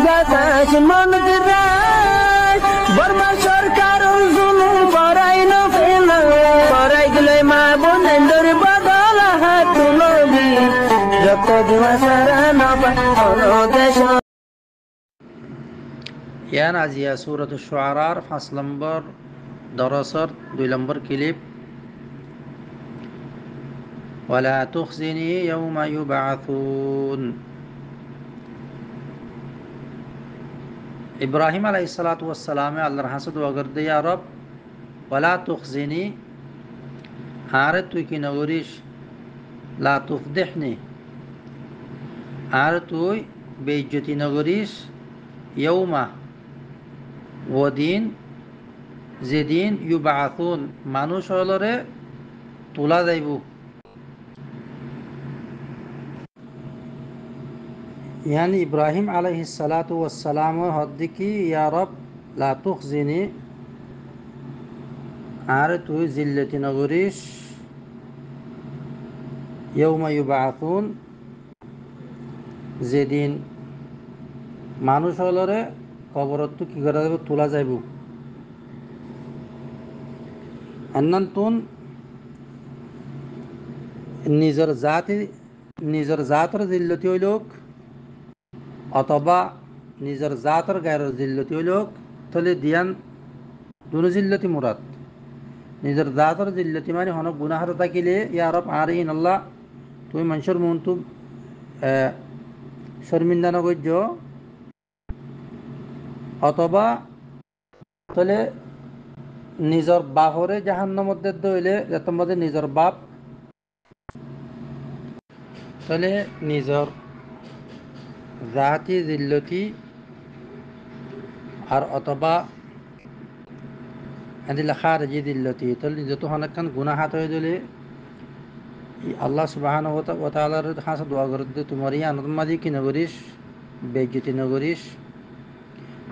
বাতাস মন দিরাই বর্মা সরকার জুলুম করাই না ফেলা করাই গেলে মা বোনের বদল হাত তুলবি যত দিওয়া সারা না দেশ। ইয়ান আজিয়া সূরাতুশ শুআরার 5 নম্বর দরসর 2 নম্বর ক্লিপ। ওয়ালা তুখজিনি ইয়াওমা ইউবআসুন। ইব্রাহিম আলাইহিস সালাতু ওয়াস সালামে আল্লাহর হাসে দোয়া করতে, ইয়া রব ওয়ালা তুখজিনি, আরে তুই কি নগরিস, লা তুফদিহনি, আর তুই বেইজ্জতি নগরিস, ইয়াউমা ওদিন, যেদিন ইউবআসুন মানুষ হলরে তোলা যাইব। ইয়ানি ইব্রাহিম আলাইহিস সালাতু ওয়াস সালাম হদ্দিকি, ইয়া রব লা তুখজিনি, আর তুই জিল্লতি নগরিস, ইয়াউমা ইউবআসুন যেদিন মানুষ হলরে কবরত কি করা যাবে, তোলা যাইব। আন্নান্তুন নিজের জাতর জিল্লতি হইলক অথবা নিজের জাতর গায়ের জিল্লতি হইলক, তাহলে দিয়ান দুনো জিল্লতি মুরাদ। নিজের জাতর জিল্লতি মানে হনক গুনাহর থাকিলে, ইয়া রব আরিন আল্লাহ তুমি মানুষের মন তো শর্মিন্দা নগর্য, অথবা তাহলে নিজের বাপরে জাহান্নামের মধ্যে দইলে তোমাদের নিজের বাপ, তাহলে নিজের জাতি জিল্লতি আর অথবা এদিলে খারজি দিল্লতি, তাহলে যত অনেকক্ষণ গুনাহাত হয়ে দিলে আল্লাহ সুবহানাহু ওয়া তাআলার কাছে দোয়া করতে, তোমার এই আনন্দ মাঝে কি নগরিস, বেজ্জতি নগরিস।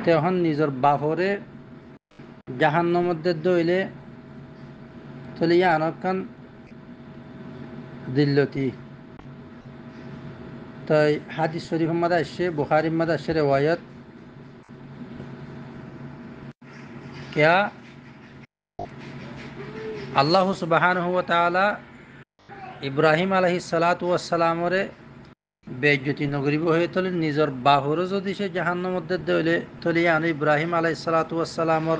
তখন নিজের বাপরে জাহান্নামের মধ্যে দইলে তাহলে ইয়া অনেকক্ষণ দিল্লতি। তাই হাদিস শরীফ মধ্যে আসছে, বুখারীর মধ্যে আসছে রিওয়ায়াত, क्या আল্লাহ সুবহানাহু ওয়া তাআলা ইব্রাহিম আলাইহিস সালাতু ওয়াস সালামরে বেজ্জতি নগরিব হয়ে তোলে নিজের বাহুরও যদি সে জাহান্নামের মধ্যে দইলে তাহলে আন ইব্রাহিম আলাইহিস সালাতু ওয়াস সালামর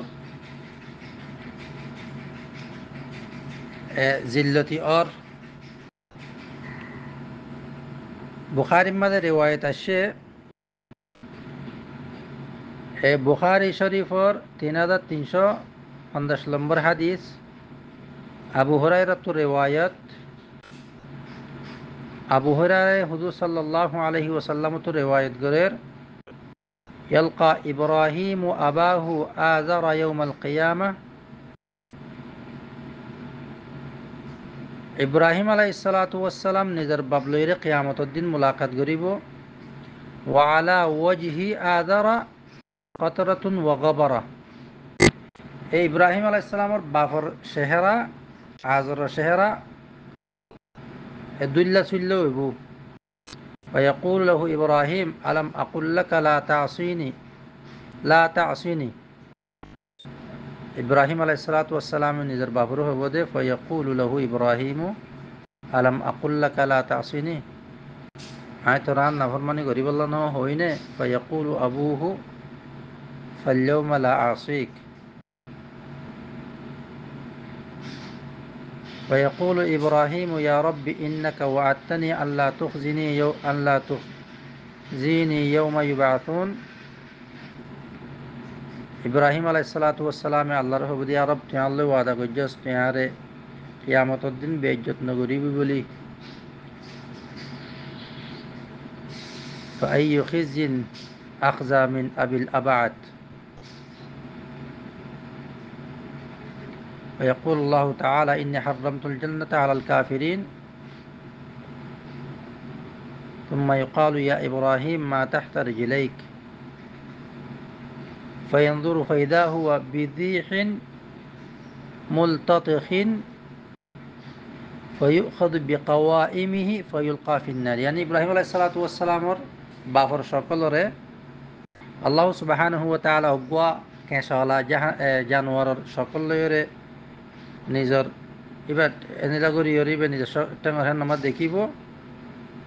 জিল্লতি और বুখারীর মধ্যে রিওয়ায়াত আসছে, বুখারী শরীফর 3350 নম্বর হাদিস, আবু হুরায়রার রিওয়ায়াত। আবু হুরায়রা হুজুর সাল্লাল্লাহু আলাইহি ওয়াসাল্লাম তো রিওয়ায়াত করেন, ইয়ালকা ইব্রাহিম আবাহু আযারা ইয়াউমাল কিয়ামাহ, ইব্রাহিম আলাইহিস সালাতু ওয়াস সালাম নিজের বাপ লইরে কিয়ামতের দিন মুলাকাত করিব। ওয়া আলা ওয়াজহি আযারা কতরাতুন ওয়া গাবারা, এই ইব্রাহিম আলাইহিস সালামর বাপর চেহারা আযরের চেহারা দুল্লা চুল্লা হইব। ويقول له إبراهيم ألم أقل لك لا تعصيني لا تعصيني, ইব্রাহিম আলাইহিস সালাতু ওয়াস সালাম নিজের বাপর হইব দে, فيقول له إبراهيم ألم أقل لك لا تعصيني, আয় তো রান নাফরমানি করি বললা না হইনে, فيقول أبوه فاليوم لا أعصيك, ويقول إبراهيم يا رب إنك وعدتني ألا تخزيني يوم يبعثون, ইব্রাহিম আলাইহিস সালাতু ওয়াস সালামে আল্লাহর হবদি, ইয়া রব তুই আল্লাহ ওয়াদা করছস তুই আরে কিয়ামতের দিন বেইজ্জত নগরিবি বলি। فأي خزي أخزى من أبي الأبعد, ويقول الله تعالى إني حرمت الجنة على الكافرين، ثم يقال يا إبراهيم ما تحت رجليك، فينظر فإذا هو بذيح ملتطخ فيؤخذ بقوائمه فيلقى في النار। يعني ইব্রাহিম আলাইহিস সালাতু ওয়াস সালামর বাপর সকলরে আল্লাহ সুবহানাহু ওয়া তাআলা অজ্ঞা কেঁচলা জানোয়ারের সকল লয়রে নিজের এবার এনেলা করি এবার নিজের টেঙর হেন নামাজ দেখিব।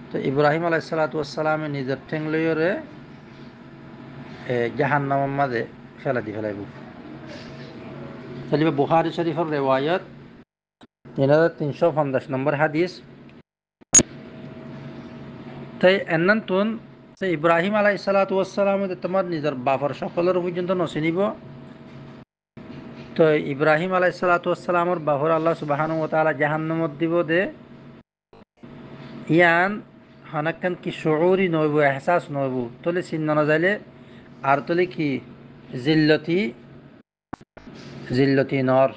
তো ইব্রাহিম আলাইসালাতামে নিজের ঠেং লইরে জাহান্নামের মাঝে ফেলা দি ফেলাইব। তাহলে বুখারী শরীফের রেওয়ায়ত 3350 নম্বর হাদিস। তাই এন্নান ইব্রাহিম আলাইসালাতাম তোমার নিজের বাপর সকলের পর্যন্ত নচিনিব। তো ইব্রাহিম আলাইসালাতামর বাপর আল্লাহ সুবহানাহু ওয়া তাআলা জাহান্নামত দিব দে ইয়ান হানাক্কান কি শুউরি নইব, এহসাস নইব, তলে চিন্তা না যাইলে আর তলে কি জিল্লতি জিল্লতি নর।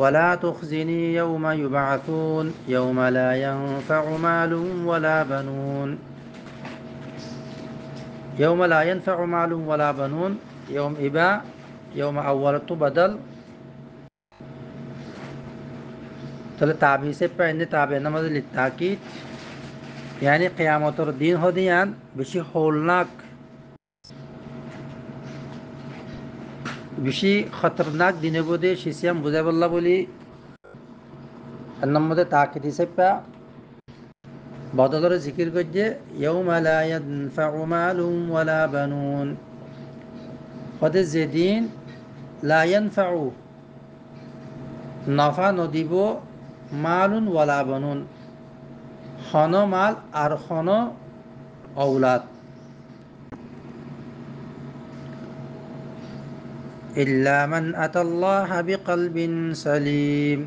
ولا تخزني يوم يبعثون يوم لا ينفع مال ولا بنون يوم لا ينفع مال ولا بنون يوم إبا يوم أولت بدل তাহলে তাবি সে পাইনে তাবে নামাজে লিতাকিদ यानी क़यामतर दिन हदियान बेशी होलनाक বেশি খতরনাক দিনে বোধে শিশিয়াম বুঝাই বললা বলি নম্বরে তাকিদ হিসেবে বদলরে জিকির করছে ইয়াউমা লা ইয়ানফাউ মালুন ওয়ালা বানুন। হদে যেদিন লা ইয়ানফাউ নফা নদিব মালুন ওয়ালা বানুন খন মাল আর খন औलाद ইল্লা মান আতাল্লাহ বিকলবিন সালিম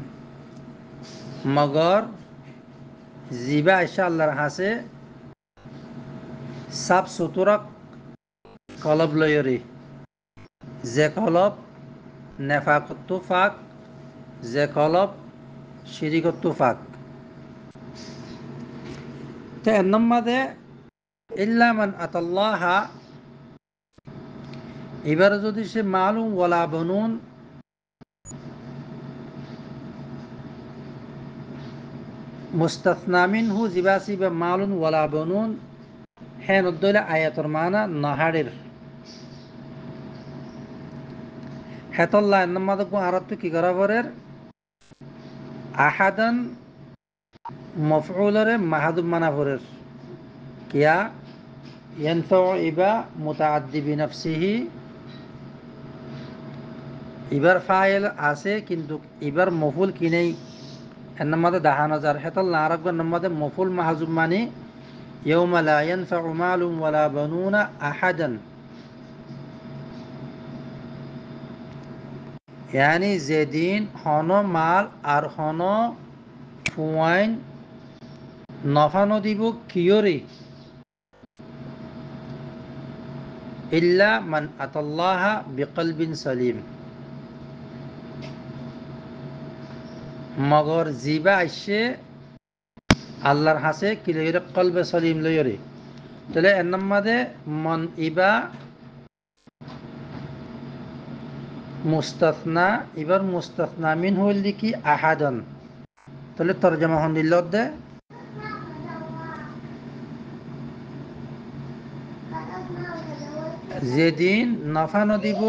মগর জিবা আইসা আল্লাহর হাসে সাফ সুতরক কলব লয়রি যে কলব নেফাকত্তু ফাক যে কলব শিরিকত্তু ফাক। তো এর নম্বরে ইল্লা মান আতাল্লাহ এবার যদি সে মালুম ওয়ালা বনুন মুস্তাসনা মিনহু জিবাসি বা মালুন ওয়ালা বনুন হ্যাঁ নদ্দলে আয়াতর মানা নাহারের হেতল্লাহ নম্মাদ আরত কি করা পরের আহাদান মফউলরে মাহাদুব মানা পরের কিয়া ইয়ানফাউ ইবা মুতাআদ্দি বিনাফসিহি ইবার ফাইল আছে কিন্তু ইবার মফুল কি নেই এর নম্মাদে দাহান হাজার হেতল্লাহ আরবগর নম্মাদে মফুল মাহাজুব মানে ইয়াউমা লা ইয়ানফাউ মালুন ওয়ালা বানুনা আহাদান यानी যেদিন হন মাল আর হন ফুয়াইন নফা নদিব কিয়রে ইল্লা মান আতাল্লাহ বিকলবিন সালিম মগর জিবা আইসে আল্লাহর হাসে কি লইরে কলবে সলিম লইরে। তাহলে এর নম্বরে মন ইবা মুস্তাসনা এবার মুস্তাসনা মিন হইল দেখি আহাদন। তাহলে তরজমা হন দিল দে যেদিন নফা নদিব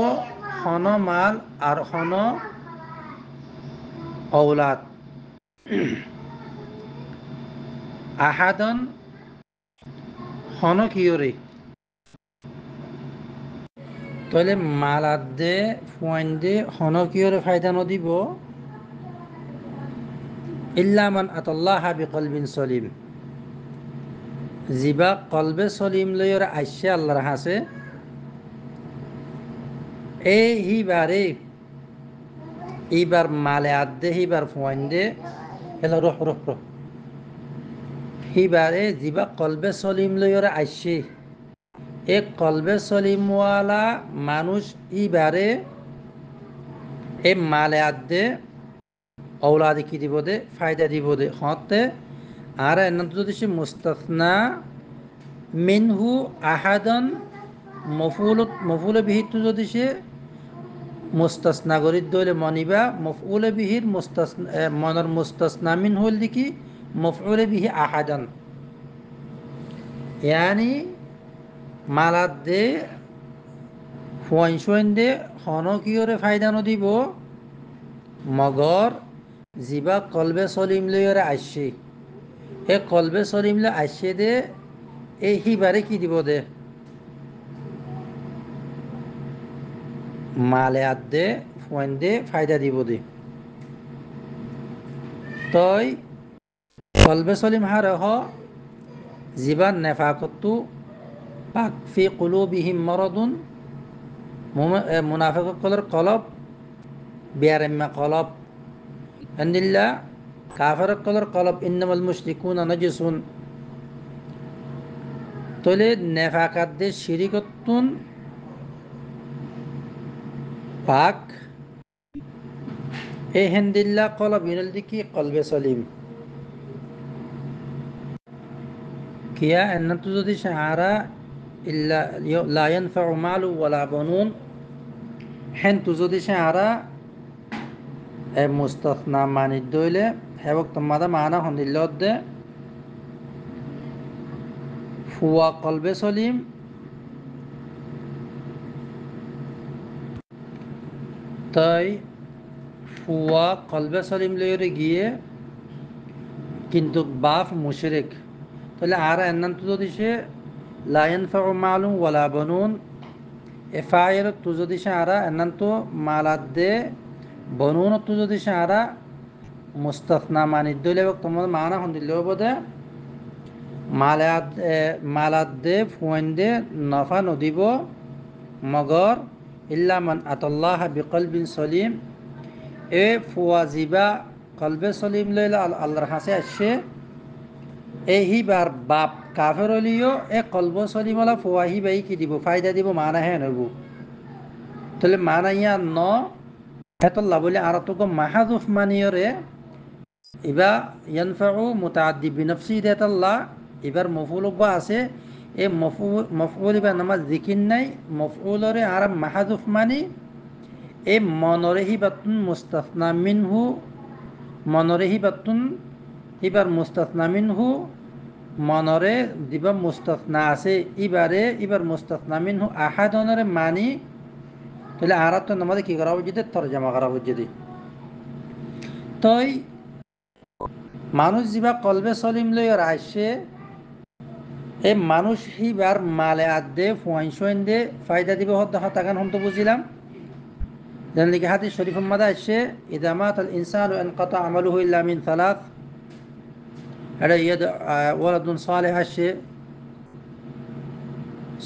হন মাল আর হন औलाद আহাদন হন কিয়রে তাহলে মালাদ দে ফুয়াইন দে হন কিয়রে ফায়দা নদিব ইল্লা মান আতাল্লাহ বিকলবিন সলিম জিবা কলবে সলিম লইর আইসে আল্লাহর হাসে এই হিবারে এইবার মালে আদে হিবার ফুয়াইন দে এলো রহ রহ রহ হিবারে জিবা কলবে সলিম লইর আইসে এক কলবে সলিমওয়ালা মানুষ ইবারে এ মালে আদে औलाद কি দিব দে ফায়দা দিব দে হতে আর এনন্ত যদি সে মুস্তাসনা মিনহু আহাদান মফুল বিহিত যদি সে মুস্তাসনা গরিদ দইলে মনিবা মফউল বিহির মুস্তাসনা মনের মুস্তাসনা মিন হইল দেখি মফউল বিহি আহাদান ইয়ানি মালাত দে ফুয়াইন দে হনকিয়রে ফায়দা নদিব মগর জিবা কলবে সলিম লইরে আসছে এ কলবে সলিম লৈ আসছে দে এই হিবারে কি দিব দে মালে আদ দে ফুয়াইন দে ফায়দা দিব দে তই কলবে সলিম হারে হ জিবান নেফাকতু পাক ফি কুলুবিহিম মরদুন মুনাফিকসকলের কলব বিয়ারেম্মা কলব আন্দিল্লা কাফেরসকলের কলব ইন্নামাল মুশরিকুনা নাজিসুন তলে নেফাকাত দে শিরিকতুন পাক এ হেন্দিল্লা কলব ইনল দিকি কলবে সলিম কিয়া এন্নাতু যদি শাহারা ইল্লা লা ইয়ানফাউ মালু ওয়ালা বানুন হেন তু যদি শাহারা এ মুস্তাসনা মানিদ দইলে হেবক তোমাদা মানা হন্দিল্লত দে ফুয়া কলবে সলিম তাই ফুয়া কলবে সলিম লইরে গিয়ে কিন্তু বাপ মুশরিক তাহলে আর এন্নান তু যদি সে লা ইয়ানফাউ মালু ওয়ালা বানুন এফায়ের তু যদি সে আরা এন্নান তো মালাদ দে বনুন তু যদি সে আরা মুস্তাসনা মানিদ দইলে তোমার মানা হন্দিল্ল বদে মালাদ দে ফুয়াইন দে নফা নদিব মগর ইল্লা মান আতাল্লাহ বিকলবিন সলিম এ ফুয়া জিবা কলবে সলিম লইলা আল্লাহর হাসে আসছে এই হিবার বাপ কাফের হলিও এ কলব সলিমলা ফুয়া হিবাই কি দিব ফায়দা দিব মানা হে নব তাহলে মানা ইয়া ন হেতল্লা বলে আর তো মাহাদুফ মানিয়রে ইবা ইয়ানফাউ মুতাআদ্দি বিনফসি দেতাল্লাহ এবার মফউল বা আছে এ মফউল বা নামাজ জিকির নাই মফউলরে আর মাহাদুফ মানি এ মনরে হিবাতুন মুস্তাসনা মিনহু মনরে হিবাতুন ইবার মুস্তাসনা মিনহু মনরে দিবা মুস্তাসনা আছে ইবার মুস্তাসনা মিনহু আহাদনরে মানি তাহলে আর তো নামাজ কি করা উচিত তরজমা করা উচিত তই মানুষ যা কলবে সলিম লই আসছে এই মানুষ হিবার মালে আদে ফুয়াইন দে ফায়দা দিব হতাকান হম তো বুঝিলাম যেন লিখে হাদিস শরীফ মাদা আসছে ইদা মাত আল ইনসানু ইনকাতা আমালুহু ইল্লা মিন সালাত এটা ওয়ালাদুন সালেহ আসছে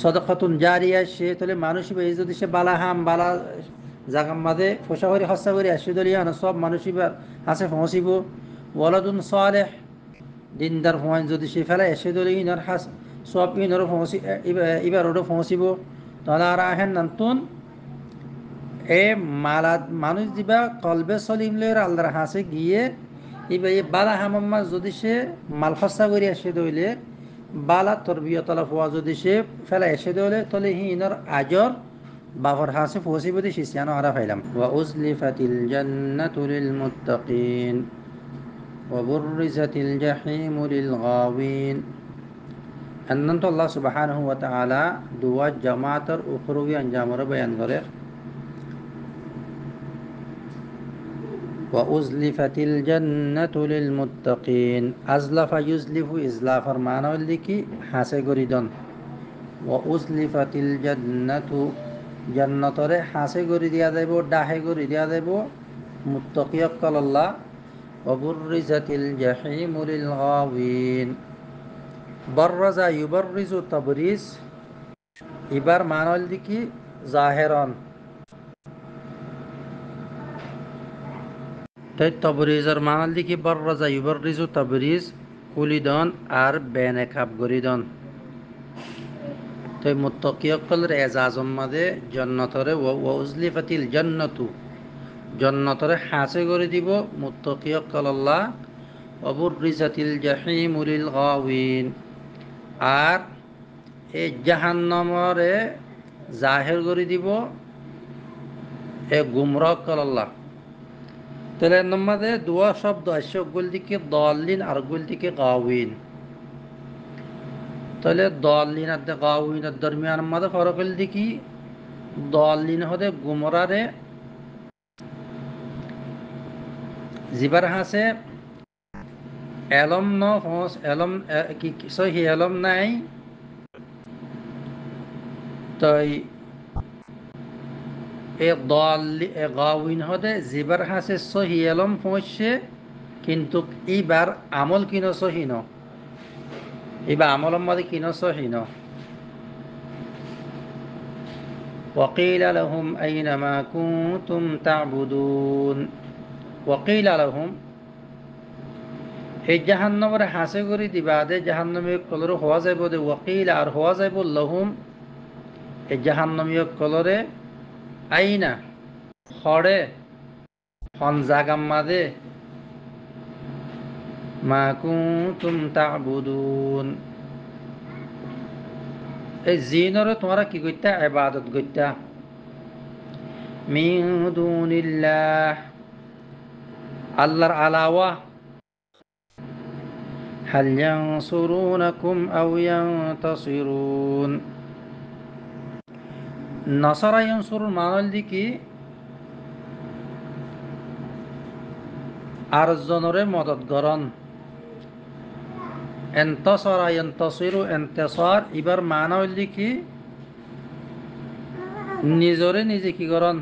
সদকাতুন জারি আসছে তাহলে মানুষ এই যদি সে বালা হাম বালা জাগাম মাদে ফসা করে হস্তা করে আসছে দলিয়া সব মানুষ এবার আছে পৌঁছিব ওয়ালাদুন সালেহ দিনদার ফুয়াইন যদি সে ফেলা এসে দলি ইনার হাস সব ইনারও পৌঁছি এবার ওটা পৌঁছিব তাহলে আর আহেন নান্তুন এ মালাদ মানুষ দিবা কলবে সলিম লইর আল্লাহর হাসে গিয়ে এবার এই বালা হামাম্মা যদি সে মাল হস্তা করে আসে দইলে বালা তরবিয়তলা ফুয়া যদি সে ফেলা এসে দইলে তাহলে হি ইনার আজর বাবর হাসে পৌঁছিব দিয়ে শিষ্যানো আরা ফাইলাম ওয়া উজলিফাতিল জান্নাতু লিল মুত্তাকিন وبرزت الجحيم للغاوين أنت الله سبحانه وتعالى دوا جماعة أخروي أنجامر بيان غير وأزلفت الجنة للمتقين أزلف يزلف إزلاف معنى لكي حاسي غريدون وأزلفت الجنة جنة حاسي غريد يا ديبو داحي غريد يا ديبو متقي قال الله وبرزت الجحيم للغاوين برز يبرز تبريز ইবার মানল দিকি জাহেরন তাই তবরিজের মানল দিকি বররাজা ইবরিজু তবরিজ কুলিদন আর বেনেকাব গরিদন তাই মুত্তাকিয়কলের এজাজম মাদে জান্নাতরে ওয়া উজলিফাতিল জান্নাতু জন্নতরে হাসে করে দিব মুত্তাকিয়কল আল্লাহ অবুররিজাতিল জাহিমু লিল গাওয়িন আর এই জাহান্নামরে জাহির করে দিব এ গুমরাহ কল আল্লাহ তাহলে নম্বরে দুয়া শব্দ আসছে গুল দিকে দলিন আর গুল দিকে গাওয়িন তাহলে দলিন আর গাউইনের দরমিয়ান মধ্যে ফরক হল দেখি দলিন হতে গুমরারে জিবার হাসে এলম ন ফস এলম কি সহি এলম নাই তাই এ দলি এ গাউইন হতে জিবার হাসে সহি এলম পৌঁছছে কিন্তু এইবার আমল কিনো সহি ন এবার আমলের মধ্যে কিনো সহি ন وقيل لهم أين ما كنتم تعبدون وقيل لهم এই জাহান্নামের হাসে করে দিবা দে জাহান্নামীয় কলরে হওয়া যাইব দে ওয়াকিল আর হওয়া যাইব লহুম এই জাহান্নামীয় কলরে আইনা হরে হন জাগাম মাদে মা কুনতুম তা'বুদুন এই জিনরে তোমরা কি কইতা ইবাদত কইতা মিন দুনিল্লাহ আল্লাহর আলাওয়া হাল ইয়ানসুরুনাকুম আও ইয়ানতাসিরুন নাসারা ইয়ানসুরুন মানল দিকি আর জনরে মদত গরন এন্তাসারা ইয়ানতাসিরু ইন্তিসার এবার মানা হইল দিকি নিজরে নিজে কি গরন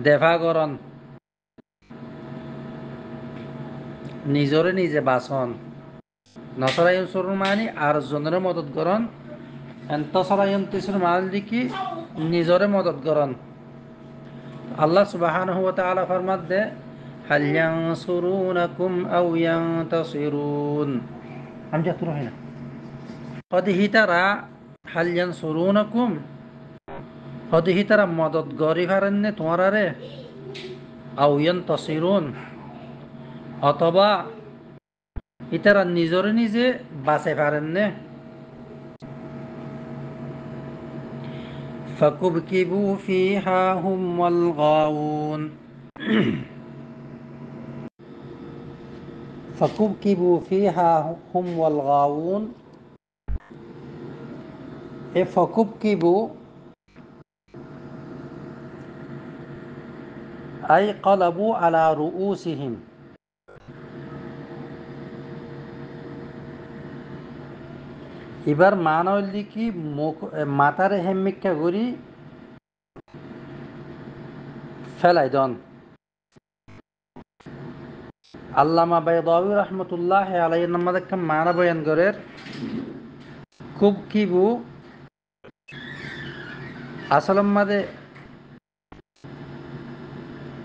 দেফা গরন নিজরে নিজে বাসন নসরা ইয়ানসুরুন মানে আর জনরে মদত গরন এন্তাসারা ইয়ানতাসিরু মানল দিকি নিজরে মদত গরন আল্লাহ সুবহানাহু ওয়া তাআলা ফরমাত দে হাল ইয়ানসুরুনাকুম আও ইয়ানতাসিরুন আমি যা তুরো হয় না কদ হিতারা হাল ইয়ানসুরুনাকুম কদ হিতারা মদত গরি ফারেননে তোমারারে আও ইয়ানতাসিরুন অথবা ইতারা নিজরে নিজে বাঁচাই পারেননে فكبكبوا فيها هم والغاوون فكبكبوا فيها هم والغاوون فكبكبوا أي قلبوا على رؤوسهم এবার মান হইল কি মাথারে হেমিকা করি ফেলাই দন আল্লামা বাইদাউই রহমতুল্লাহ আলাইহির নামাজ একটা মানা বয়ান করে খুব কিবু আসলম মাদে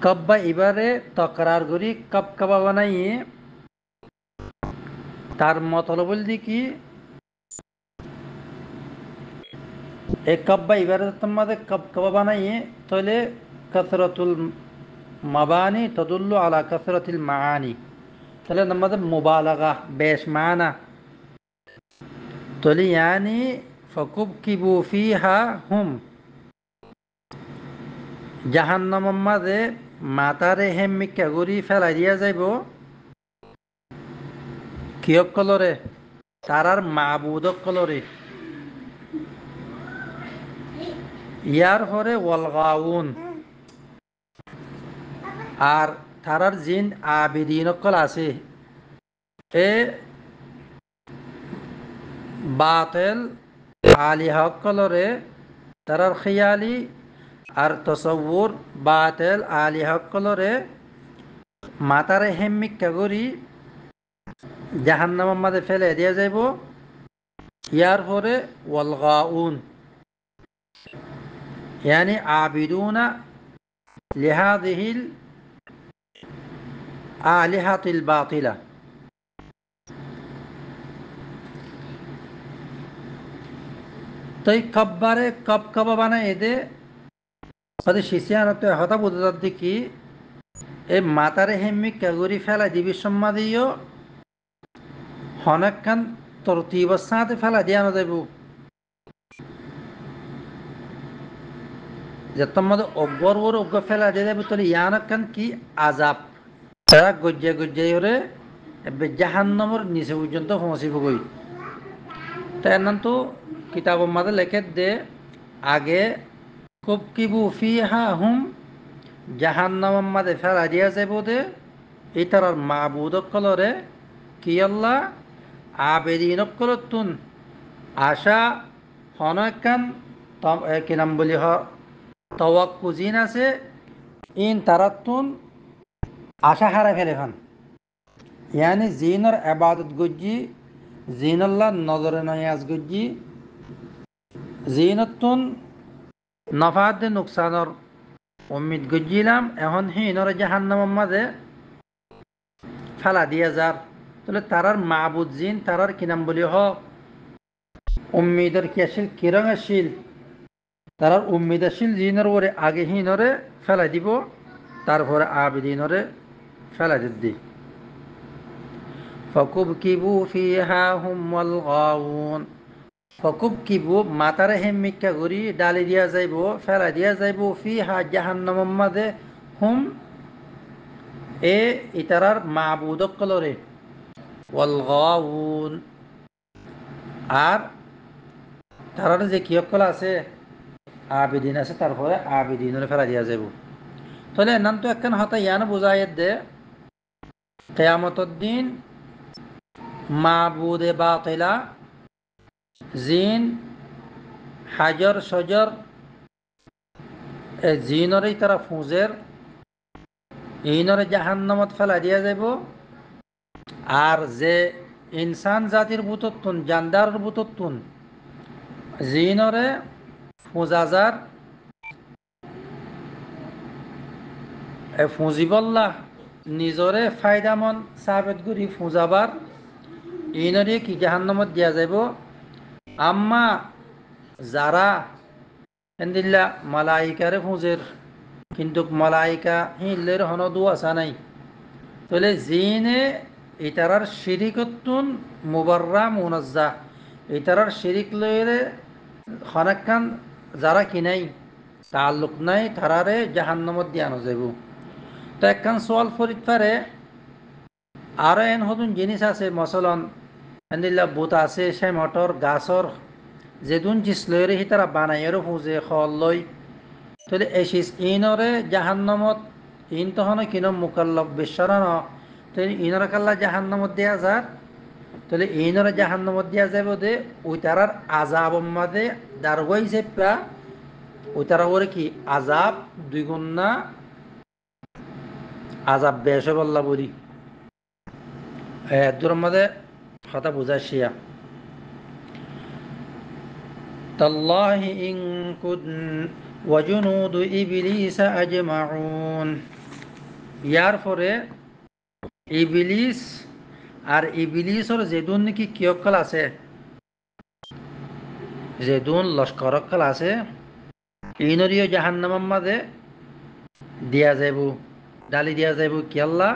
কব্বা এবারে তকরার করি কব কবা বানাইয়ে তার মতলব কি এই কব্বা ইবারতের মধ্যে কব কবা বানাইয়ে তাহলে কাসরাতুল মাবানি তদুল্লু আলা কাসরাতিল মাআনি তাহলে আমাদের মুবালাগা বেশ মানা তাহলে ইয়ানি ফাকুবকিবু ফিহা হুম জাহান্নামের মাঝে মাথারে হেমিকা গরি ফেলাই দিয়া যাইব কিয়ক কলরে তারার মাবুদক কলরে ইয়ার পরে ওয়ালগাউন আর তারার জিন আবিদিন অকল আছে এ বাতেল আলিহা অকলরে তারার খিয়ালি আর তসব্বুর বাতেল আলিহা অকলরে মাতারে হেমিকা করি জাহান্নামের মাঝে ফেলে দিয়া যাইব ইয়ার পরে ওয়ালগাউন يعني عابدون لهذه الآلهة الباطلة তাই কব্বারে কব কবা বানায় এদে তাদের শিশিয়ানতে হতা বুঝতে কি এই মাতারে হেমি কাগুরি ফেলা দিবি সম্মাদীয় হনাক্কান তরতিবর সাথে ফেলা দিয়ে আনা যাইব যে তোমাদের অগ্গর ওর অগ্গ ফেলা দিয়ে যাবে তাহলে ইয়ানক্কান কি আজাব তারা গজ্জে গজ্জে ওরে জাহান্নামের নিচে পর্যন্ত পৌঁছিব গই তাই তো কিতাব মাঝে লেখে দে আগে খুব কিবু ফিহা হুম জাহান্নাম মাঝে ফেলা দিয়া যাব দে ইতারার মাবুদ কলরে কি আল্লাহ আবেদিন কলতুন আশা হনকান কি নাম বলি তওয়াক্কুজিন আছে ইন তারাতুন আশা হারা ফেলে খান ইয়ানি জিনর আবাদত গজ্জি জিনাল্লাহ নজরে নয়াজ গজ্জি জিনতুন নফাদ নুকসানর উম্মিদ গজ্জিলাম এখন হিনর জাহান্নামের মাঝে ফেলা দিয়া যার তাহলে তারার মাবুদ জিন তারার কি নাম বলি উম্মিদের কেশিল কিরঙশীল তারার উম্মিদাশীল জিনের ওরে আগে হিনরে ফেলা দিব তারপরে আবেদিনরে ফেলা দিদি فكبكبوا فيها هم والغاوون فكبكبوا মাতারে হেমিকা গরি ডালি দিয়া যাইব ফেলা দিয়া যাইব ফিহা জাহান্নামের মাঝে হুম এ ইতারার মাবুদক কলরে ওয়াল গাউন আর তারার যে কিয়কল আছে আবেদিন আছে তারপরে আবেদিনের ফেলা দিয়া যাইব তাহলে নাম তো একখান হতা ইয়ান বুঝাই দে কেয়ামতর দিন মাবুদে বাতিলা জিন হাজর সজর এ জিনরেই তারা ফুঁজের ইনরে জাহান্নামত ফেলা দিয়া যাব আর যে ইনসান জাতির বুতত্তুন জানদার বুতত্তুন জিনরে ফুঁজাজার ফুঁজিবল্লাহ নিজরে ফায়দামন সাবেত গুরি ফুঁজাবার ইনরে কি জাহান্নামত দিয়া যাব আম্মা যারা এন্দিল্লা মালাইকারে ফুঁজের কিন্তু মালাইকা হিলের হনদু আসা নাই তাহলে জিনে ইতারার শিরিকতুন মুবাররা মুনাজ্জা ইতারার শিরিক লইরে খনাক্কান যারা কিনাই তাল্লুক নাই তারারে জাহান্নামত দিয়ানো যাব তো একখান সোয়াল ফরিদ পারে আরো এন হতুন জিনিস আছে মসলন এন্দিল্লা বুত আছে সে মটর গাছর যেদুন জিস লইরে হি তারা বানাইয়েরও ফুঁজে খল লই তাহলে এসিস ইনরে জাহান্নামত ইন তখন কিনো মুকাল্লব বিশ্বরণ তাহলে ইনর কাল্লা জাহান্নামত দেয়া যার তাহলে ইনরে জাহান্নামত দেয়া যাবে দে ওই তারার আজাব মাদে দারগই চেপা ওই তারা ওরে কি আজাব দুই গুণ না আজাব বেশ বল্লা বলি দূর মাদে কথা বুঝাইছিয়া تالله إن كن وجنود إبليس أجمعون ইয়ার পরে ইবলিস আর ইবলিসর যেদুন নাকি কিয়কল আছে যেদুন লস্করকল আছে ইনরিও জাহান্নামের মাঝে দিয়া যাইব ডালি দিয়া যাইব কি আল্লাহ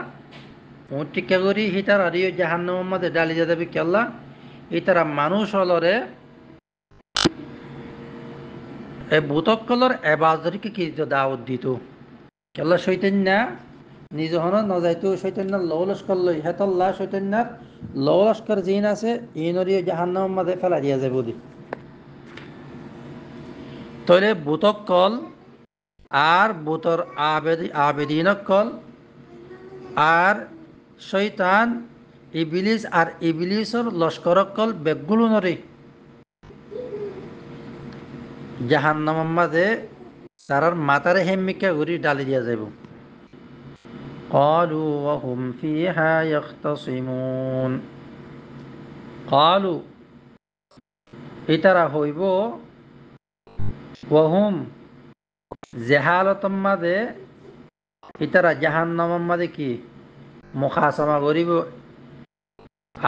টিকা করি হিতার আরিও জাহান্নামের মাঝে ডালি দিয়া যাবে কি আল্লাহ ইতারা মানুষ হলরে এই বুতকলর এবাজরিকে কি দাওয়াত দিত কেল্লা চৈতন্য নিজ হন নজাইতো চৈতন্য লস্কর লই হেতল্লা চৈতন্যার লস্কর জিন আছে ইনরিও জাহান্নামের মাঝে ফেলা দিয়া যাবে দি তইলে বুতকল আর বুতর আবেদিনকল আর শৈতান ইবলিস আর ইবলিসর লস্করকল বেগুলো নরে জাহান্নামের মাঝে তারার মাথারে হেমিকা ঘুরি ডালি দিয়া যাব قالوا وهم فيها يختصمون قالوا ইতারা হইব ওহুম জেহালতম মাঝে ইতারা জাহান্নামের মাঝে কি মুখাসমা করিব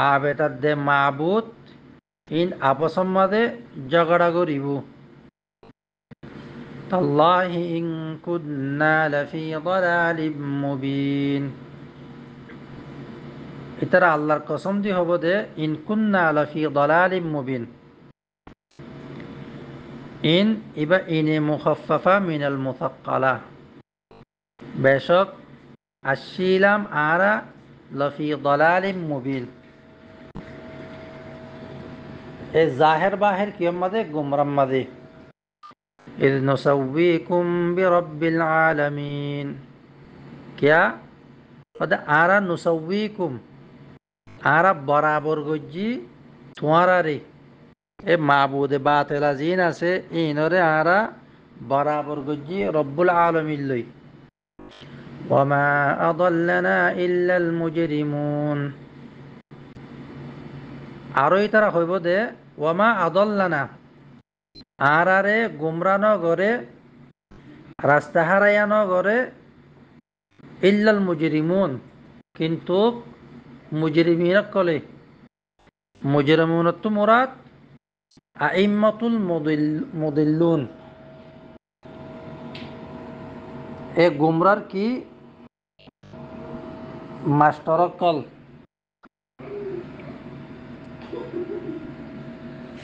আবেতার দে মাবুদ ইন আপসম মাঝে ঝগড়া করিব تالله إن كنا لفي ضلال مبين ইতারা আল্লাহর কসম দি হব দে ইন কুন্না লাফি দালালিম মুবিন ইন ইবা ইনে মুখাফফাফা মিনাল মুসাক্কালা বেশক আসিলাম আরা লাফি দালালিম মুবিন এই জাহের বাহের কিয়ম মাদে গুমরাম মাদে ইদ নুসাউবিকুম বিরাব্বিল আলামিন কিয়া ওদা আরা নুসাউবিকুম আরা বরাবর গজ্জি তোমারারে এ মাবুদে বাতেলা জিন আছে ইনরে আরা বরাবর গজ্জি রব্বুল আলামিন লই ওয়ামা আদাল্লানা ইল্লাল মুজরিমুন আরো তারা হইব দে ওয়ামা আদাল্লানা আরারে গুমরা ন গরে রাস্তা হারাইয়া ন গরে ইল্লাল মুজরিমুন কিন্তু মুজরিমিন কলে মুজরিমুনত মুরাদ আইম্মাতুল মুদিল্লুন এ গুমরার কি মাস্টার কল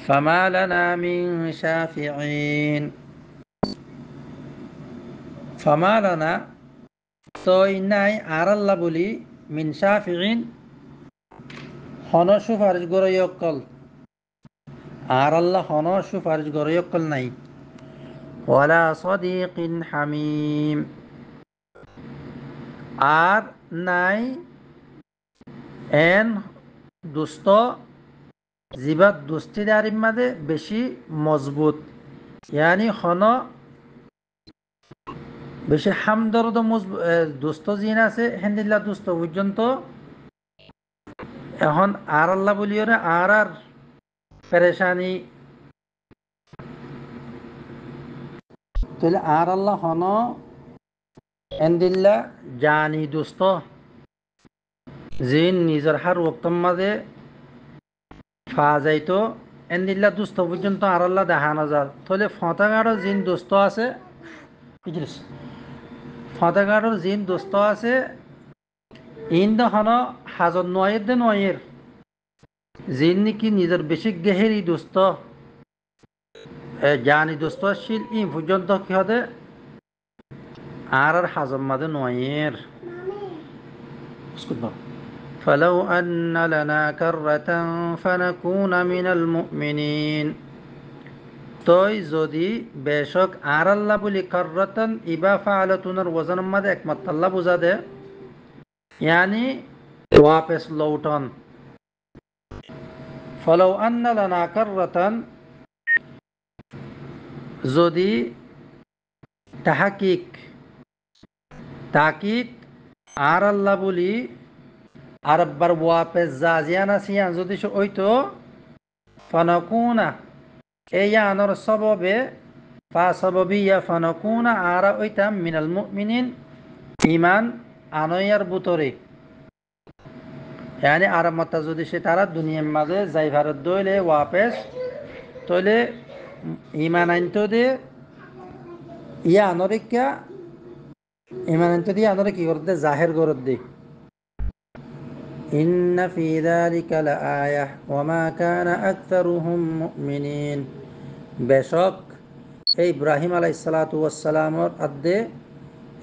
ফামা লানা মিন শাফিঈন ফামা লানা তই নাই আর আল্লাহ বলি মিন শাফিঈন হন সুপারিশ গরয়কল আর আল্লাহ হন সুপারিশ গরয়কল নাই ওয়ালা সাদিকিন হামিম আর নাই এন দুস্ত জিবাত দুস্তিদারির মাঝে বেশি মজবুত ইয়ানি হন বেশি হামদর্দ দুস্ত জিন আছে হেন্দিল্লা দুস্ত পর্যন্ত এখন আর আল্লাহ বলিও আর পেরেশানি তাহলে আর আল্লাহ হন এন্দিল্লা জানি দুস্ত জিন নিজের হার ওক্তম মাঝে ফা যাইতো এন্দিল্লা দুস্ত পর্যন্ত আর আল্লাহ দেখা নজার তাহলে ফতাগাড়ো জিন দুস্ত আছে ফতাগাড়োর জিন দুস্ত আছে ইন্দ হন হাজর নয়ের দে নয়ের জিন নাকি নিজের বেশি গেহেরি দুস্ত জানি দুস্ত শিল ই পর্যন্ত কি হবে আর হাজর মাঝে নয়ের فلو أن لنا كرة فنكون من المؤمنين তই যদি বেশক আর আল্লাহ বলি কাররাতান ইবা ফাআলাতুনার ওয়াজন মাদে একমাত্র আল্লাহ বুঝা দে ইয়ানি ওয়াপস লৌটন ফলাউ আন্না লানা কাররাতান যদি তাহাকিক তাকিদ আর আল্লাহ বলি আরব্বার ওয়াপস জাজিয়ানা সিয়ান যদি ওইতো ফানাকুনা এই আনর সববে ফা সববিয়া ফানাকুনা আরা ওইতাম মিনাল মুমিনিন ইমান আনয়ার বুতরে यानी आरब मत যদি সে তারা দুনিয়ার মাঝে যাই ভারত দইলে ওয়াপস তইলে ইমান আনতো দে ইয়া আনরিকা ইমান আনতো দিয়ে আনরে কি করতে জাহির করে দে إن في ذلك لآية وما كان أكثرهم مؤمنين বেশক এই ইব্রাহিম আলাইহিস সালাতু ওয়াস সালামর আদে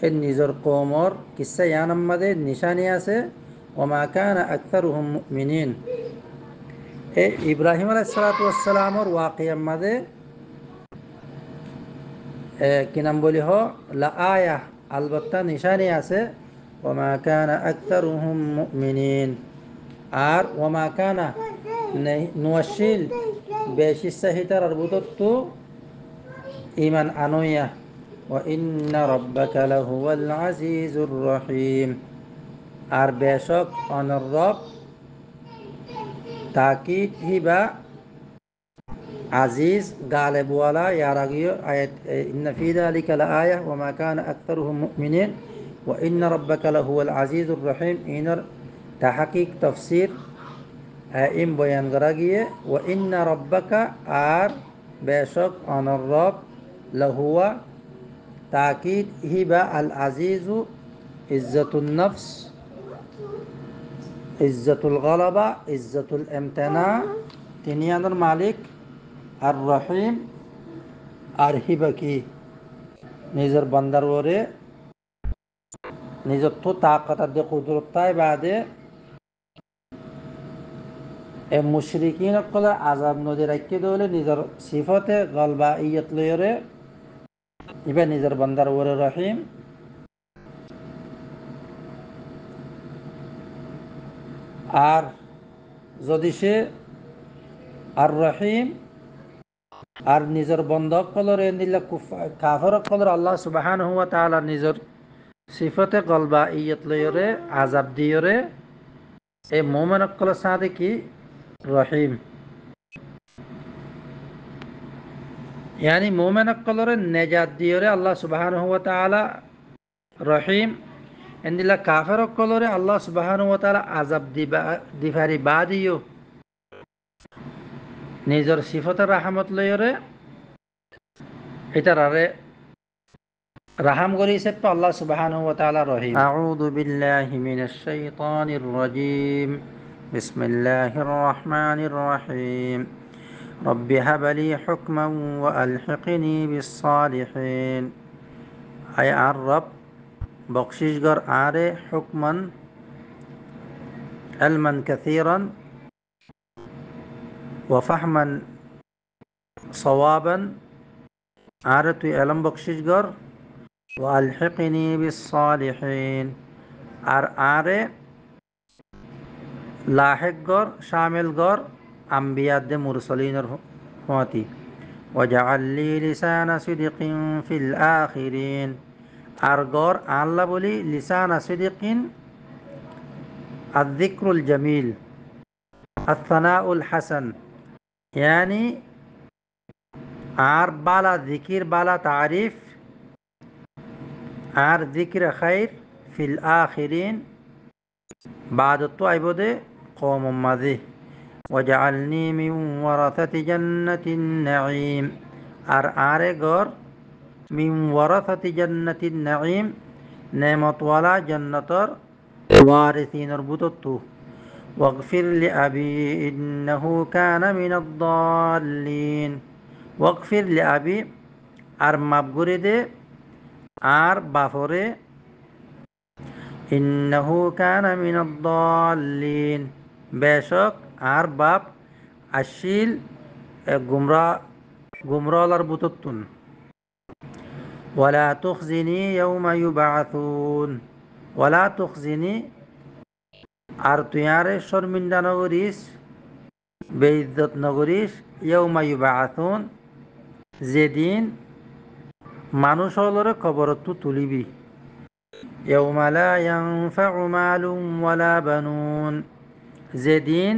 এর নিজের কওমর কিসসা ইয়ানাম মাঝে নিশানি আছে ওমা কানা আকতারুহুম মুমিনিন এই ইব্রাহিম আলাইহিস সালাতু ওয়াস সালামর ওয়াকিয়ার মাঝে কি নাম বলি হ লা আয়া আলবাত্তা নিশানি আছে ওমা কানা আকতারুহুম মুমিনিন আর ওমা কানা নুয়াশিল বেশি সাহিতার আরবুতত্তু ইমান আনয়া ওয়া ইন্না রাব্বাকা লাহুয়াল আজিজুর রহিম আর বেশক অনর রব তাকিদ হিবা আজিজ গালেব ওয়ালা ইয়ার আগিও আয়াত ইন্না ফি যালিকা লাআয়া ওয়া মা কানা আকতারুহুম মুমিনিন ওয়া ইন্না রাব্বাকা লাহুয়াল আজিজুর রহিম ইনর তাহকিক তাফসীর ইম বয়ান করা গিয়ে ওয়া ইন্না রাব্বাকা আর বেশক অনর রব লাহুয়া তাকিদ হিবা আল আজিজু ইজ্জাতুন নফস ইজ্জাতুল গলাবা ইজ্জাতুল ইমতিনা তিনি আনর মালিক আর রহিম আর হিবা কি নিজের বান্দার ওরে নিজের তো তাকাত দে কুদরত তাই বাদে এ মুশরিকিন সকলের আজাব নদী রাখতে দলে নিজের সিফতে গলবা ইয়ত লয়রে ইবা নিজের বান্দার ওরে রহিম আর যদি সে আর রহিম আর নিজের বন্ধক কলরে নিলে কাফর কলর আল্লাহ সুবহানাহু ওয়া তাআলা নিজের সিফতে গলবা ইয়ত লয়রে আজাব দিয়রে এই মুমিন কল সাথে কি রহিম यानी मोमेन कलर नेजात दियोरे अल्लाह सुब्हानहु व तआला रहीम एंदिला काफिर कलर अल्लाह सुब्हानहु व तआला आजाब दिफारी बादियो निजर सिफत रहमत लयरे इतरारे रहम गरी से अल्लाह सुब्हानहु व तआला रहीम अऊदु बिल्लाहि मिनश शैतानिर रजीम बिस्मिल्लाहिर रहमानिर रहीम रब्बि हब ली हुक्मन व अलहिक़नी बिस्सालिहीन आय आर रब बख्शिशगर आरे हुक्मन इल्मन कसीरन व फहमन सवाबन आरे तु इल्म बख्शिशगर व अलहिक़नी बिस्सालिहीन आरे लाहिक़गर शामिलगर अम्बिया दे मुरसलीनर होती वजअल ली लिसान सिद्क़िन फिल आखिरीन আর গর আল্লাহ বলি লিসান সিদ্কিন আযযিকরুল জামিল আস-সানাউল হাসান यानी আর বালা জিকির বালা তারিফ আর জিকির খাইর ফিল আখিরিন বাদত আইবদে কওম মাজি ওয়াজআলনি মিন ওয়ারাসাতি জান্নাতিন নাঈম আর আরে গর মিন ওয়ারাসাতি জান্নাতিন নাঈম নেমতওয়ালা জান্নাতর ওয়ারিসিনর বুততু ওয়াগফির লিআবি ইন্নাহু কানা মিনাদ-দাল্লিন ওয়াগফির লিআবি আর মাফ করে দে আর বাফরে ইন্নাহু কানা মিনাদ-দাল্লিন বেশক আর বাপ আশিল গুমরালার বুততুন ولا تخزني يوم يبعثون ولا تخزني আর তুই আরে শর্মিন্দা নগরিস বেইজ্জত নগরিস ইয়াউমা ইউবাআসুন যেদিন মানুষ হলরে কবরত তুলিবি ইয়াউমা লা ইয়ানফাউ মালুন ওয়ালা বানুন যেদিন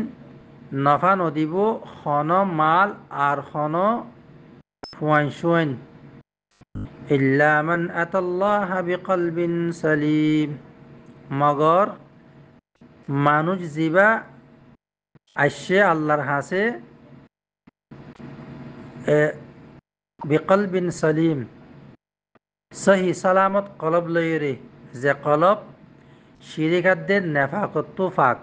নফা নদিব খন মাল আর খন ফুয়াইন ইল্লা মান আতাল্লাহা বিকলবিন সালিম মগর মানুষ জিবা আসে আল্লাহর হাসে বিকলবিন সালিম সহি সালামত কলব লইরে যে কলব শিরিকাতদের নেফাকত ফাক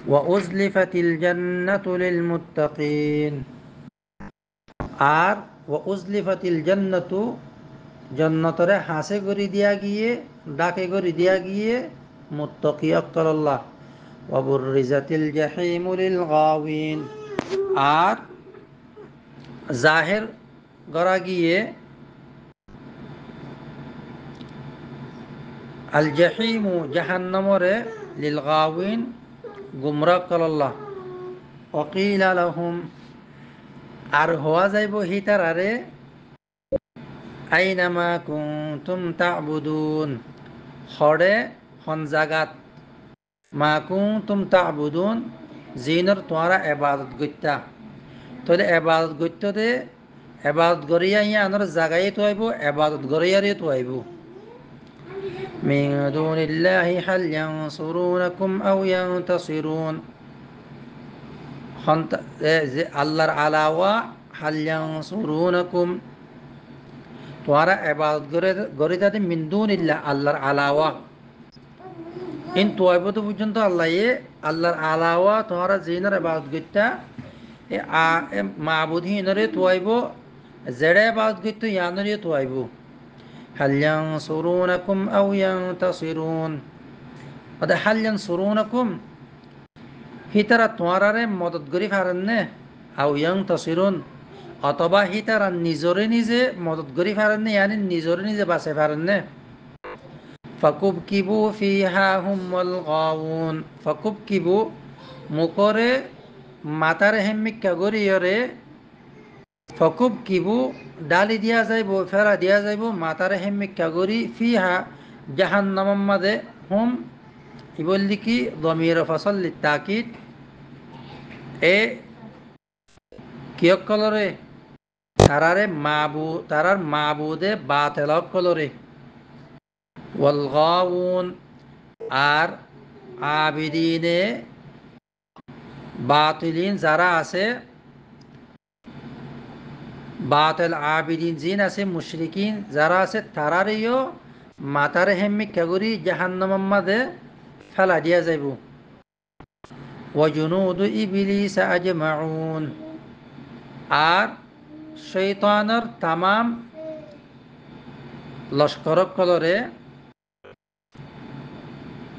ওয়াউজলিফাতিল জান্নাতু লিল মুত্তাকিন আর ওয়াউজলিফাতিল জান্নাতু জান্নাতরে হাসে করে দিয়া গিয়ে ডাকে করে দিয়া গিয়ে মুত্তাকি আল্লাহ ওয়াবুররিজাতিল জাহিমু লিল গাওয়িন আর জাহির করা গিয়ে আল জাহিমু জাহান্নামরে লিল গাওয়িন গুমরাহ আল্লাহ ওয়াকিলা লাহুম আর হওয়া যাইব হিতারারে আইনামা কুনতুম তা'বুদুন হরে হন জাগাত মা কুনতুম তা'বুদুন জিনর তোমরা ইবাদত গইতা তলে ইবাদত গইততে ইবাদত গরিয়া আনর জাগায় তো আইব ইবাদত গরিয়ারে তো আইব মিন দুনিল্লাহি হাল ইয়ানসুরুনাকুম আও ইয়ানতাসিরুন আল্লাহর আলাওয়া হাল ইয়ানসুরুনাকুম তোমরা ইবাদত গরিদাতে মিন দুনিল্লাহ আল্লাহর আলাওয়া ইন তোয়াইবত পর্যন্ত আল্লাহর আলাওয়া তোমরা জিনের ইবাদত গইতা মাবুদ হিনরে তোয়াইব জেড়ে ইবাদত গইতো ইয়ানরে তোয়াইব হাল ইয়ানসুরুনাকুম আও ইয়ানতাসিরুন অদা হাল ইয়ানসুরুনাকুম হিতারা তোমারারে মদত করি পারেন নে আও ইয়ানতাসিরুন অথবা হিতারা নিজরে নিজে মদত করি পারেন নে ইয়ানি নিজরে নিজে বাঁচে পারেন নে ফাকুবকিবু ফিহা হুমুল গাউন ফাকুবকিবু মুকরে মাতারে হেম্মিকা গরিয়রে ফকুবকিবু ডালি দিয়া যাইব ফেরা দিয়া যাইব মাতারে হেম্মিকা গরি ফিহা জাহান্নামের মাঝে হুম ইবল্লি কি দমির ফসল তাকিদ এ কিয়ক কলরে তারার মাবুদে বাতেলক কলরে ওয়াল গাউন আর আবিদিনে বাতিলিন যারা আছে বাতিল আবিদিন জিন আছে মুশরিকিন যারা আছে তারারিও মাতারে হেম্মি কাগুরি জাহান্নামের মাঝে ফেলা দিয়া যাইব ওয়া জুনুদু ইবলিস আজমাউন আর শয়তানের তামাম লস্করক কলরে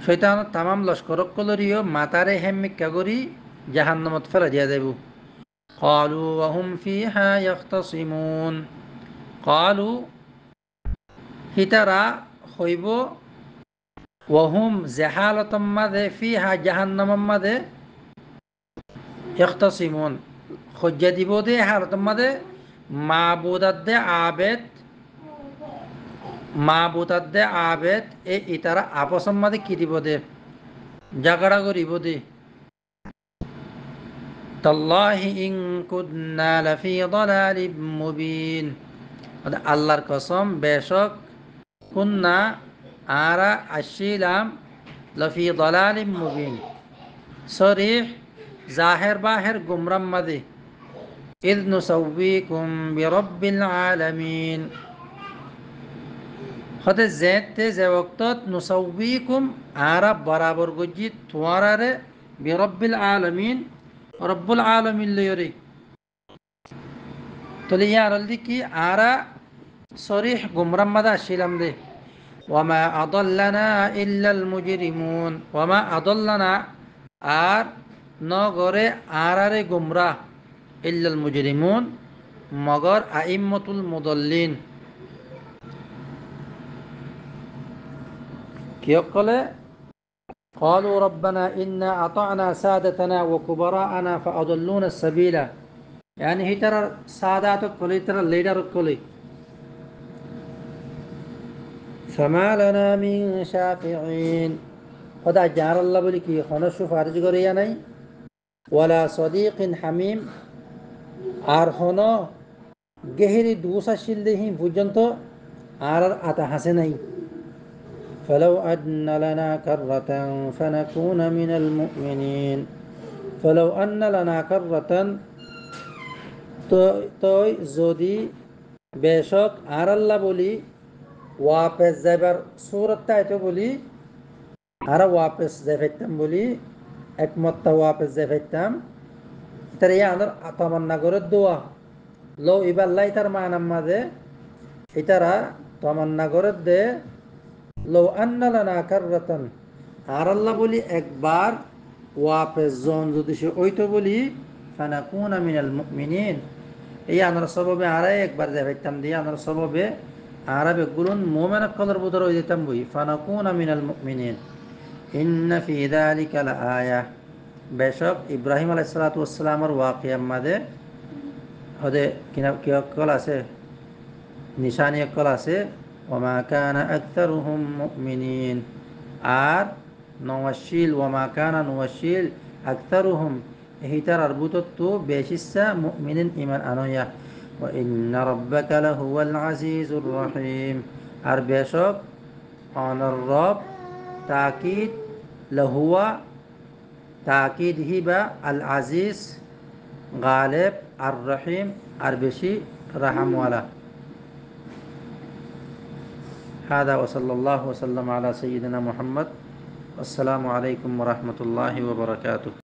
শয়তানের তামাম লস্করক কলরিও মাতারে হেম্মি কাগুরি জাহান্নামত ফেলা দিয়া যাইব قالوا وهم فيها يختصمون قالوا হিতারা হইব ওয়াহুম জাহালাতাম মাদে ফিহা জাহান্নামাম মাদে ইখতাসিমুন খুজ্জা দিব দে হালাতাম মাদে মাবুদাদ্দে আবেদ এই ইতারা আপসম মাদে কি দিব দে জাগড়া করিব দে তাল্লাহি ইন কুন্না লাফি দালালিম মুবিন আল্লাহর কসম বেশক কুন্না আরা আসিলাম লফি দালালিম মুবিন সরিহ জাহের বাহের গুমরাম মাদে ইদ নুসাউবিকুম বিরব্বিল আলামিন হতে যেতে যে ওয়াক্তত নুসাউবিকুম আরা বরাবর গজি তোমারারে বিরব্বিল আলামিন রব্বুল আলমিন লয়রে তলে ইয়ার অলদি কি আরা সরিহ গুমরাম মাদা আসিলাম দে ওয়ামা আদাল্লানা ইল্লাল মুজরিমুন ওয়ামা আদাল্লানা আর নগরে আরারে গুমরা ইল্লাল মুজরিমুন মগর আইম্মতুল মুদল্লিন কিয় কলে قالوا ربنا إنا أطعنا سادتنا وكبراءنا فأضلونا السبيل يعني هي ترى سادات كلي ترى ليدر كلي فما لنا من شافعين خدا جار الله بولي كي خنا شو فارج غريا ناي ولا صديق حميم আর হনো গেহেরি দুসা শিল দেহি পর্যন্ত আর আতা হাসে নাই فلو أن لنا كرة فنكون من المؤمنين فلو أن لنا كرة توي زودي বেশক আর আল্লাহ বলি ওয়াপেস যাইবার সুরতটা এত বলি আর ওয়াপেস যাইতাম বলি একমতটা ওয়াপেস যাইতাম তার ইয়া আন্দর তামান্না করে দোয়া লো ইবাল্লাই তার মানাম মাঝে ইতারা তামান্না করে দে লো আন্না লানা কাররাতান আর আল্লাহ বলি একবার ওয়াপেস জন যদি সে ওইতো বলি ফানাকুনা মিনাল মুমিনিন এই আনার সববে আরাই একবার যাইতাম দিয়ে আনার সববে আরবে গুলুন মুমিন কলর বুদর হই যেতাম বই ফানাকুনা মিনাল মুমিনিন ইন্না ফি যালিকা লাআয়া বেশক ইব্রাহিম আলাইহিস সালাতু ওয়াস সালামের ওয়াকিয়া মাদে হদে কিনা কি কল আছে নিশানি কল আছে ওমা কানা আকতারুহুম মুমিনিন আর নওয়াশিল ওমা কানা নওয়াশিল আকতারুহুম হিতার আরবুতত্ব বেশিসা মুমিনিন ইমান আনয়া ওয়া ইন্না রাব্বাকা লাহুয়াল আজিজুর রহিম আর বেশক অনর রব তাকিদ লাহুয়া তাকিদ হিবা আল আজিজ গালেব আর রহিম আর বেশি রাহমওয়ালা هذا وصلى الله وسلم على سيدنا محمد والسلام عليكم ورحمة الله وبركاته